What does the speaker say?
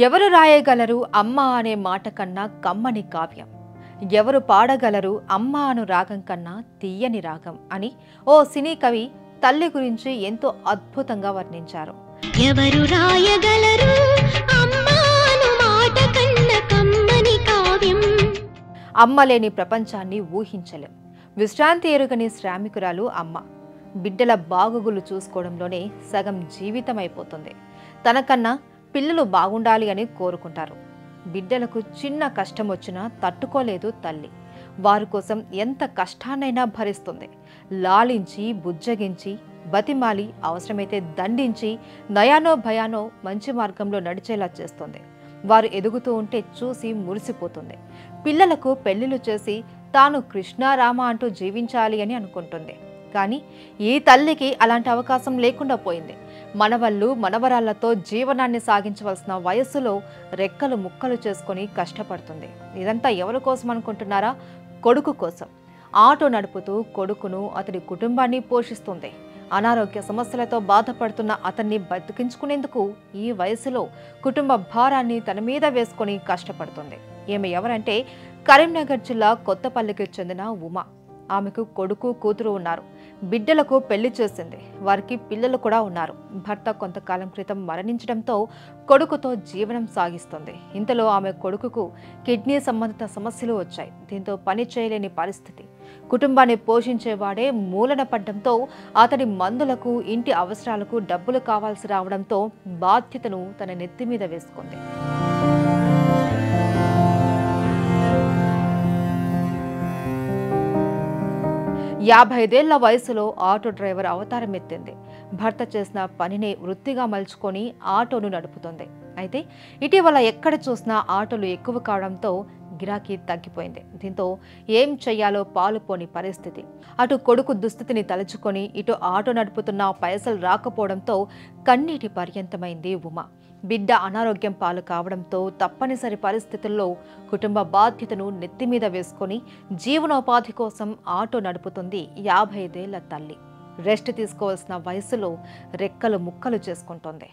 ఎవరు రాయగలరు అమ్మ అనే మాట కన్నా కమ్మని కావ్యం, ఎవరు పాడగలరు అమ్మ అను రాగం కన్నా తీయని రాగం అని ఓ సినీ కవి తల్లి గురించి ఎంతో అద్భుతంగా వర్ణించారు. ఎవరు రాయగలరు అమ్మ అను మాట కన్నా కమ్మని కావ్యం. అమ్మ లేని ప్రపంచాన్ని ఊహించలేం. విశ్రాంతి ఎరుగని శ్రామికురాలు అమ్మ. బిడ్డల బాగుగులు చూసుకోవడంలోనే సగం జీవితం అయిపోతుంది. తనకన్నా పిల్లలు బాగుండాలి అని కోరుకుంటారు. బిడ్డలకు చిన్న కష్టం వచ్చినా తట్టుకోలేదు తల్లి. వారి కోసం ఎంత కష్టాన్నైనా భరిస్తుంది. లాలించి బుజ్జగించి బతిమాలి అవసరమైతే దండించి నయానో భయానో మంచి మార్గంలో నడిచేలా చేస్తుంది. వారు ఎదుగుతూ ఉంటే చూసి మురిసిపోతుంది. పిల్లలకు పెళ్లిళ్ళు చేసి తాను కృష్ణారామ అంటూ జీవించాలి అని అనుకుంటుంది. కానీ ఈ తల్లికి అలాంటి అవకాశం లేకుండా పోయింది. మనవళ్ళు మనవరాళ్లతో జీవనాన్ని సాగించవలసిన వయస్సులో రెక్కలు ముక్కలు చేసుకొని కష్టపడుతుంది. ఇదంతా ఎవరి కోసం అనుకుంటున్నారా? కొడుకు కోసం. ఆటో నడుపుతూ కొడుకును అతడి కుటుంబాన్ని పోషిస్తుంది. అనారోగ్య సమస్యలతో బాధపడుతున్న అతన్ని బతికించుకునేందుకు ఈ వయసులో కుటుంబ భారాన్ని తన మీద వేసుకొని కష్టపడుతుంది. ఈమె ఎవరంటే కరీంనగర్ జిల్లా కొత్తపల్లికి చెందిన ఉమ. ఆమెకు కొడుకు కూతురు ఉన్నారు. బిడ్డలకు పెళ్లి చేసింది. వారికి పిల్లలు కూడా ఉన్నారు. భర్త కొంతకాలం క్రితం మరణించడంతో కొడుకుతో జీవనం సాగిస్తుంది. ఇంతలో ఆమె కొడుకుకు కిడ్నీ సంబంధిత సమస్యలు వచ్చాయి. దీంతో పని చేయలేని పరిస్థితి. కుటుంబాన్ని పోషించేవాడే మూలన పడ్డంతో అతడి మందులకు ఇంటి అవసరాలకు డబ్బులు కావాల్సి రావడంతో బాధ్యతను తన నెత్తి మీద వేసుకుంది. యాభైదేళ్ల వయసులో ఆటో డ్రైవర్ అవతారం ఎత్తింది. భర్త చేసిన పనినే వృత్తిగా మలుచుకొని ఆటోను నడుపుతుంది. అయితే ఇటీవల ఎక్కడ చూసినా ఆటోలు ఎక్కువ కావడంతో గిరాకీ తగ్గిపోయింది. దీంతో ఏం చెయ్యాలో పాలుపోని పరిస్థితి. అటు కొడుకు దుస్థితిని తలుచుకొని ఇటు ఆటో నడుపుతున్న పైసలు రాకపోవడంతో కన్నీటి పర్యంతమైంది ఉమ. బిడ్డ అనారోగ్యం పాలు కావడంతో తప్పనిసరి పరిస్థితుల్లో కుటుంబ బాధ్యతను నెత్తిమీద వేసుకొని జీవనోపాధి కోసం ఆటో నడుపుతుంది 55 ఏళ్ల తల్లి. రెస్ట్ తీసుకోవాల్సిన వయసులో రెక్కలు ముక్కలు చేసుకుంటోంది.